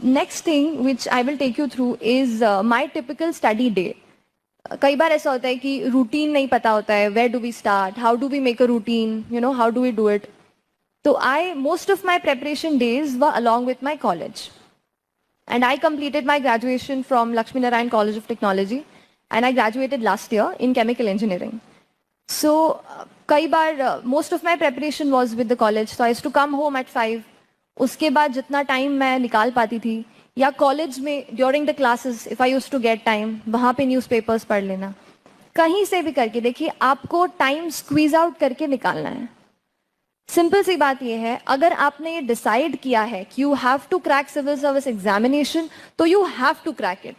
Next thing which I will take you through is my typical study day. कई बार ऐसा होता है कि रूटीन नहीं पता होता है, where do we start, how do we make a routine, how do we do it. तो I most of my preparation days were along with my college. And I completed my graduation from Lakshmi Narayan College of Technology, and I graduated last year in chemical engineering. So, कई बार most of my preparation was with the college. So I used to come home at 5. उसके बाद जितना time मैं निकाल पाती थी, या college में during the classes if I used to get time, वहाँ पे न्यूज़पेपर्स पढ़ लेना. कहीं से भी करके देखिए, आपको टाइम स्क्वीज आउट करके निकालना है. सिंपल सी बात यह है, अगर आपने ये डिसाइड किया है कि you have to crack civil service examination, तो you have to crack it.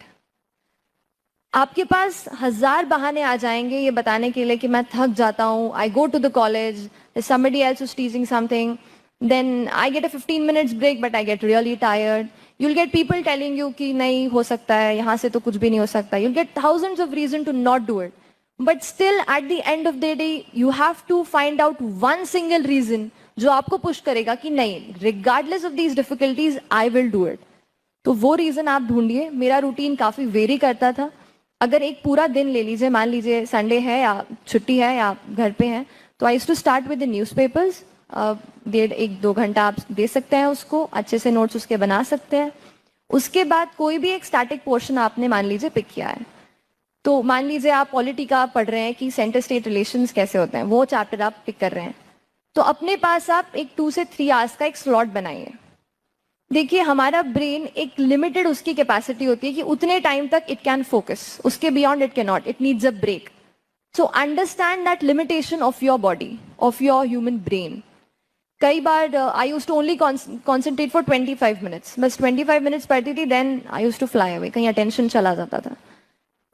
आपके पास 1000 बहाने आ जाएंगे ये बताने के लिए कि मैं थक जाता हूँ, I go to the college, somebody else is teaching something, then I get a 15 minutes break but I get really tired. You'll get people telling you कि नहीं हो सकता है, यहाँ से तो कुछ भी नहीं हो सकता. You'll get thousands of reasons to not do it. But still at the end of the day, you have to find out one single reason जो आपको पुश करेगा कि नहीं, regardless of these difficulties, I will do it. तो वो reason आप ढूंढिए. मेरा रूटीन काफ़ी वेरी करता था. अगर एक पूरा दिन ले लीजिए, मान लीजिए संडे है या छुट्टी है या घर पे हैं, तो I used to start with the newspapers. 1-2 घंटा आप दे सकते हैं उसको, अच्छे से नोट्स उसके बना सकते हैं. उसके बाद कोई भी एक स्टैटिक पोर्शन आपने मान लीजिए पिक किया है. तो मान लीजिए आप पॉलिटी का पढ़ रहे हैं कि सेंटर स्टेट रिलेशंस कैसे होते हैं, वो चैप्टर आप पिक कर रहे हैं. तो अपने पास आप एक 2 से 3 आवर्स का एक स्लॉट बनाइए. देखिए, हमारा ब्रेन एक लिमिटेड उसकी कैपेसिटी होती है कि उतने टाइम तक इट कैन फोकस, उसके beyond it can not, it needs a break. So understand that limitation of your body, of your human brain. कई बार I use to only concentrate for 25 minutes, बस 25 minutes पढ़ती थी, then I use to fly away, कहीं attention चला जाता था.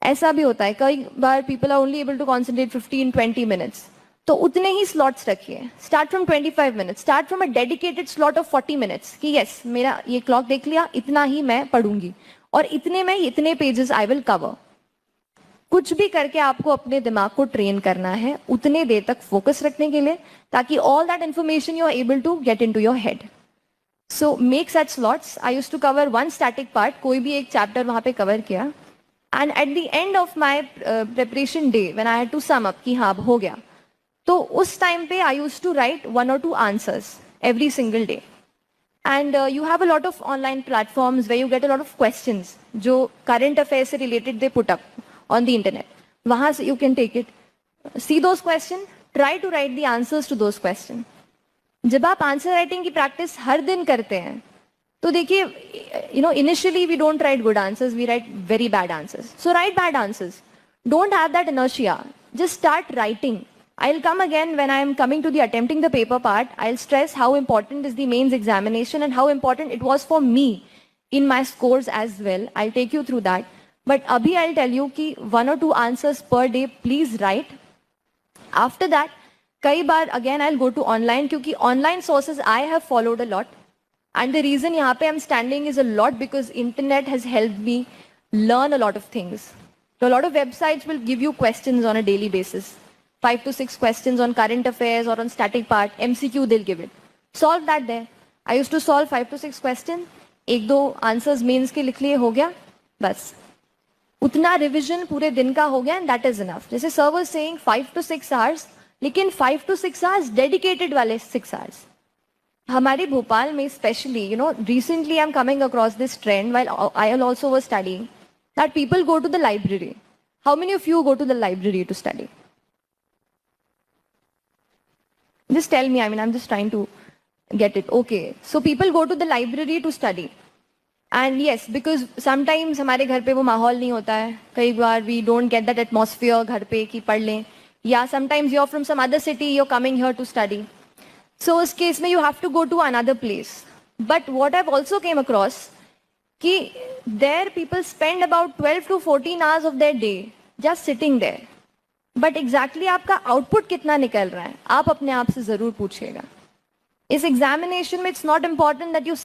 ऐसा भी होता है, कई बार people are only able to concentrate 15-20 minutes. तो उतने ही स्लॉट्स रखिए. Start from 25 minutes, start from a dedicated slot of 40 minutes कि यस, मेरा ये क्लॉक देख लिया, इतना ही मैं पढ़ूंगी और इतने में इतने पेजेस आई विल कवर. कुछ भी करके आपको अपने दिमाग को ट्रेन करना है उतने देर तक फोकस रखने के लिए, ताकि all that information you are able to get into your head. So make such slots. I used to cover one static part, कोई भी एक चैप्टर वहां पे कवर किया. And at the end of my preparation day when I had to sum up कि हाँ अब हो गया, तो उस टाइम पे I used to write 1 or 2 answers every single day. And you have a lot of online platforms where you get a lot of questions जो current affair से related they put up on the internet. वहां से you can take it, see those questions, try to write the answers to those questions. जब आप answer writing की practice हर दिन करते हैं, तो देखिए, initially we don't write good answers, we write very bad answers. So write bad answers. Don't have that inertia. Just start writing. I'll come again when I am coming to the attempting the paper part. I'll stress how important is the mains examination and how important it was for me in my scores as well. I'll take you through that. But abhi I'll tell you कि 1 or 2 answers per day please write. After that, कई बार again I'll go to online, क्योंकि online sources I have followed a lot. And the reason यहाँ पे I'm standing is a lot because internet has helped me learn a lot of things. So a lot of websites will give you questions on a daily basis. 5 to 6 questions on current affairs or on static part, MCQ they'll give it. Solve that there. I used to solve 5 to 6 questions. 1-2 answers mains के लिख लिए, हो गया बस. उतना revision पूरे दिन का हो गया एंड दैट इज इनफ. जैसे sir was saying 5 to 6 hours, लेकिन 5 to 6 आवर्स डेडिकेटेड वाले 6 आवर्स. हमारे भोपाल में specially, recently I am coming across this trend while I L also was studying, that people go to the library. How many of you go to the library to study? Just tell me, I mean, I'm just trying to get it. Okay, so people go to the library to study. And yes, because sometimes हमारे घर पे वो माहौल नहीं होता है, कई बार we don't get that atmosphere घर पे कि पढ़ लें, या sometimes you're from some other city, you're coming here to study. So उस केस में you have to go to another place. But what I've also came across कि there people spend about 12 to 14 hours of their day just sitting there. But exactly आपका output कितना निकल रहा है, आप अपने आप से जरूर पूछिएगा. इस एग्जामिनेशन में it's not important that you